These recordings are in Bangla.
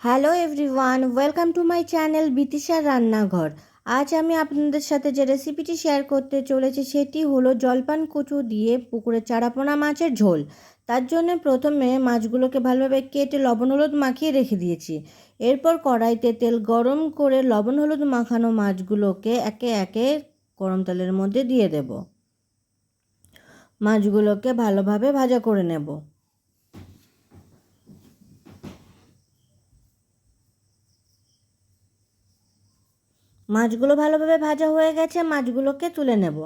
Hello everyone, welcome to my channel বিতিশার রান্নাঘর। আজ আমি আপনাদের সাথে যে রেসিপিটি শেয়ার করতে চলেছি সেটি হলো জলপান কচু দিয়ে পুকুরের চারাপোনা মাছের ঝোল। তার জন্য প্রথমে মাছগুলোকে ভালোভাবে কেটে লবণ হলুদ মাখিয়ে রেখে দিয়েছি। এরপর কড়াইতে তেল গরম করে লবণ হলুদ মাখানো মাছগুলোকে একে একে গরম তেলের মধ্যে দিয়ে দেব। মাছগুলোকে ভালোভাবে ভাজা করে নেব। মাছগুলো ভালোভাবে ভাজা হয়ে গেছে, মাছগুলোকে তুলে নেব।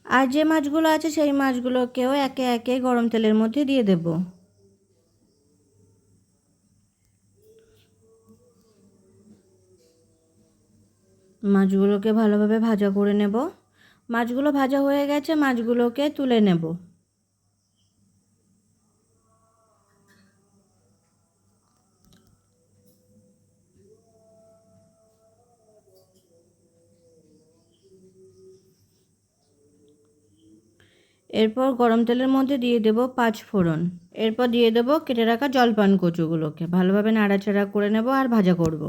আর যে মাছগুলো আছে সেই মাছগুলোকেও একে একে গরম তেলের মধ্যে দিয়ে দেব। মাছগুলোকে ভালোভাবে ভাজা করে নেব। মাছগুলো ভাজা হয়ে গেছে, মাছগুলোকে তুলে নেব। এরপর গরম তেলের মধ্যে দিয়ে দেব 5 ফোড়ন। এরপর দিয়ে দেব কেটে রাখা জলপান কচুগুলোকে ভালোভাবে নাড়াচাড়া করে নেব আর ভাজা করব।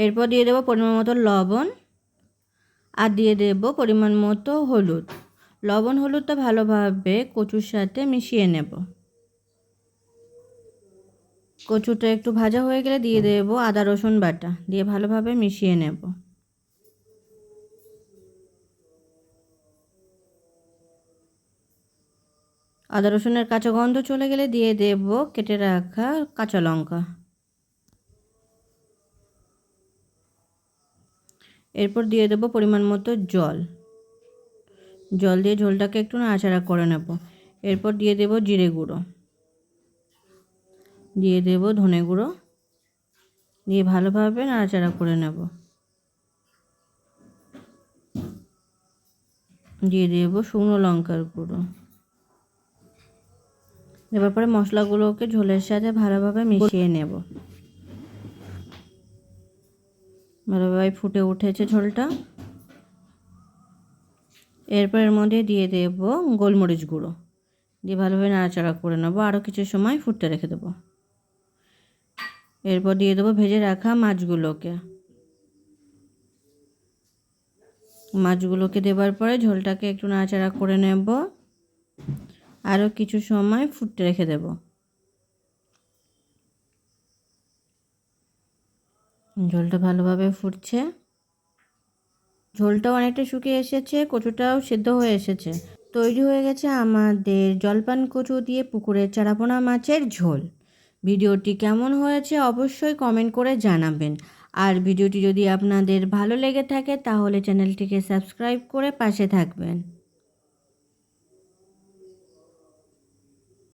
এরপর দিয়ে দেব পরিমাণ মতো লবণ আর দিয়ে দেব পরিমাণ মতো হলুদ। লবণ হলুদটা ভালোভাবে কচুর সাথে মিশিয়ে নেব। কচুটা একটু ভাজা হয়ে গেলে দিয়ে দেব আদা রসুন বাটা, দিয়ে ভালোভাবে মিশিয়ে নেব। আদা রসুনের কাঁচা গন্ধ চলে গেলে দিয়ে দেব কেটে রাখা কাঁচা লঙ্কা। এরপর দিয়ে দেব পরিমাণ মতো জল। জল দিয়ে ঝোলটাকে একটু নাড়াচাড়া করে নেব। এরপর দিয়ে দেব জিরে গুঁড়ো, দিয়ে দেব ধনে গুঁড়ো, দিয়ে ভালোভাবে নাড়াচাড়া করে নেব। দিয়ে দেব শুকনো লঙ্কার গুঁড়ো। দেওয়ার পরে মশলাগুলোকে ঝোলের সাথে ভালোভাবে মিশিয়ে নেব। ভালোভাবে ফুটে উঠেছে ঝোলটা। এরপর এর মধ্যে দিয়ে দেব গোলমরিচ গুঁড়ো, দিয়ে ভালোভাবে নাড়াচাড়া করে নেব। আরও কিছু সময় ফুটতে রেখে দেব। এরপর দিয়ে দেবো ভেজে রাখা মাছগুলোকে দেওয়ার পরে ঝোলটাকে একটু নাড়াচাড়া করে নেব। আরও কিছু সময় ফুটতে রেখে দেব। ঝোলটা ভালোভাবে ফুটছে, ঝোলটাও অনেকটা শুকিয়ে এসেছে, কচুটাও সিদ্ধ হয়ে এসেছে। তৈরি হয়ে গেছে আমাদের জলপান কচু দিয়ে পুকুরের চারাপোনা মাছের ঝোল। ভিডিওটি কেমন হয়েছে অবশ্যই কমেন্ট করে জানাবেন। আর ভিডিওটি যদি আপনাদের ভালো লেগে থাকে তাহলে চ্যানেলটিকে সাবস্ক্রাইব করে পাশে থাকবেন।